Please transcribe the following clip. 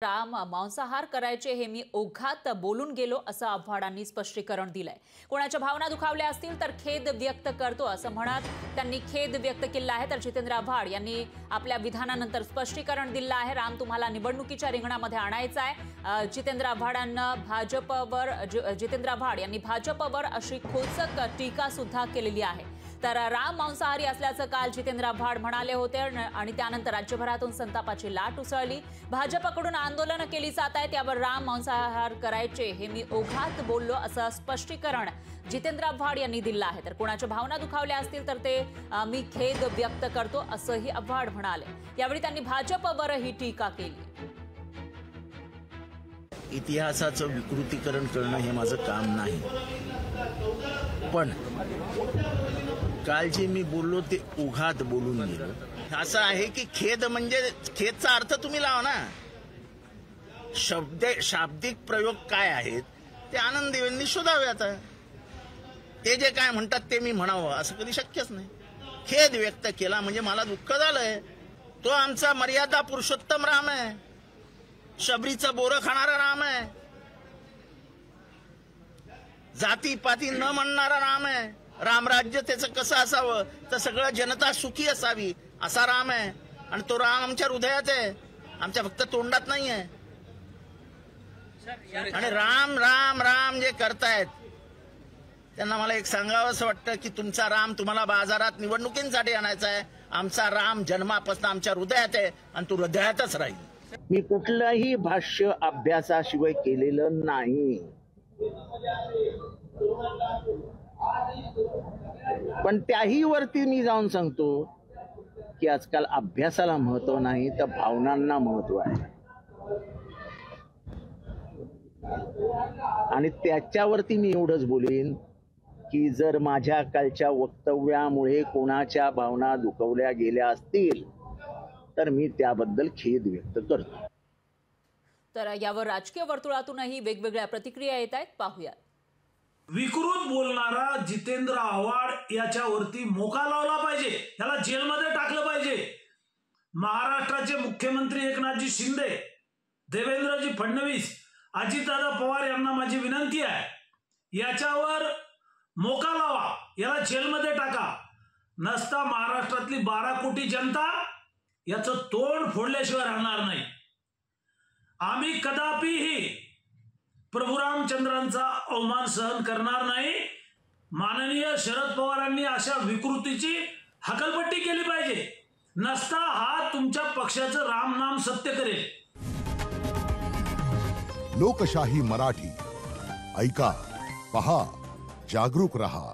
राम मांसाहार करायचे हे मी ओघात बोलून गेलो असं आव्हाडांनी स्पष्टीकरण दिलंय। कोणाच्या भावना दुखावल्या असतील तर खेद व्यक्त करतो असं म्हणत त्यांनी खेद व्यक्त केला आहे। तर जितेंद्र आव्हाड यांनी आपल्या विधानानंतर स्पष्टीकरण दिलं आहे। राम तुम्हाला निवडणुकीच्या रिंगणामध्ये आणायचा आहे। जितेंद्र आव्हाड यांनी भाजपवर अशी खोचक टीका सुद्धा केलेली आहे। तर राम मांसाहारी असल्याचं काल जितेंद्र आव्हाड म्हणाले होते आणि त्यानंतर राज्यभरातून संतापाची लाट उसळली। भाजपकडून आंदोलन केली जात आहेत, यावर राम मांसाहार करायचे हे मी ओघात बोललो असं स्पष्टीकरण जितेंद्र आव्हाड यांनी दिलं आहे। तर कोणाच्या भावना दुखावल्या असतील तर ते मी खेद व्यक्त करतो असंही आव्हाड म्हणाले। यावेळी त्यांनी भाजपवरही टीका केली। इतिहासाचं विकृतीकरण करणं हे माझं काम नाही, पण काल जे मी बोललो ते ओघात बोलून गेलो। असं आहे की खेद म्हणजे खेदचा अर्थ तुम्ही लावा ना, शाब्दिक प्रयोग काय आहेत ते आनंद देवेंनी शोधावे। आता ते जे काय म्हणतात ते मी म्हणावं असं कधी शक्यच नाही। खेद व्यक्त केला म्हणजे मला दुःख झालंय। तो आमचा मर्यादा पुरुषोत्तम राम आहे, शबरीचं बोरं खाणारा राम आहे, जातीपाती न म्हणणारा राम आहे। रामराज्य त्याचं कसं असावं तर सगळं जनता सुखी असावी असा राम आहे, आणि तो राम आमच्या हृदयात आहे, आमच्या फक्त तोंडात नाही आहे। आणि राम राम राम जे करतायत त्यांना मला एक सांगावं असं वाटतं की तुमचा राम तुम्हाला बाजारात निवडणुकींसाठी आणायचा आहे। आमचा राम जन्मापासून आमच्या हृदयात आहे आणि तो हृदयातच राहील। मी कुठलाही भाष्य अभ्यासाशिवाय केलेलं नाही, पण त्याही वरती मी जाऊन सांगतो की आजकाल अभ्यासाला महत्व नाही तर भावनांना महत्व आहे, आणि त्याच्यावरती मी एवढंच बोलेन की जर माझ्या कालच्या वक्तव्यामुळे कोणाच्या भावना दुखवल्या गेल्या असतील तर मी त्याबद्दल खेद व्यक्त करतो। तर यावर राजकीय वर्तुळातूनही वेगवेगळ्या प्रतिक्रिया येत आहेत, पाहूया। विकृत बोलणारा जितेंद्र आव्हाड याच्यावरती मोका लावला पाहिजे, याला जेलमध्ये टाकलं पाहिजे। महाराष्ट्राचे मुख्यमंत्री एकनाथजी शिंदे, देवेंद्रजी फडणवीस, अजितदादा पवार यांना माझी विनंती आहे, याच्यावर मोका लावा, याला जेलमध्ये टाका। नसता महाराष्ट्रातली 12 कोटी जनता याचं तोंड फोडल्याशिवाय राहणार नाही। आम्ही कदापिही प्रभू रामचंद्रांचा अवमान सहन करणार नाही। माननीय शरद पवारांनी अशा विकृतीची हकलपट्टी केली पाहिजे, नसता हा तुमच्या पक्षाचं रामनाम सत्य करेल। लोकशाही मराठी ऐका, पहा, जागरूक रहा।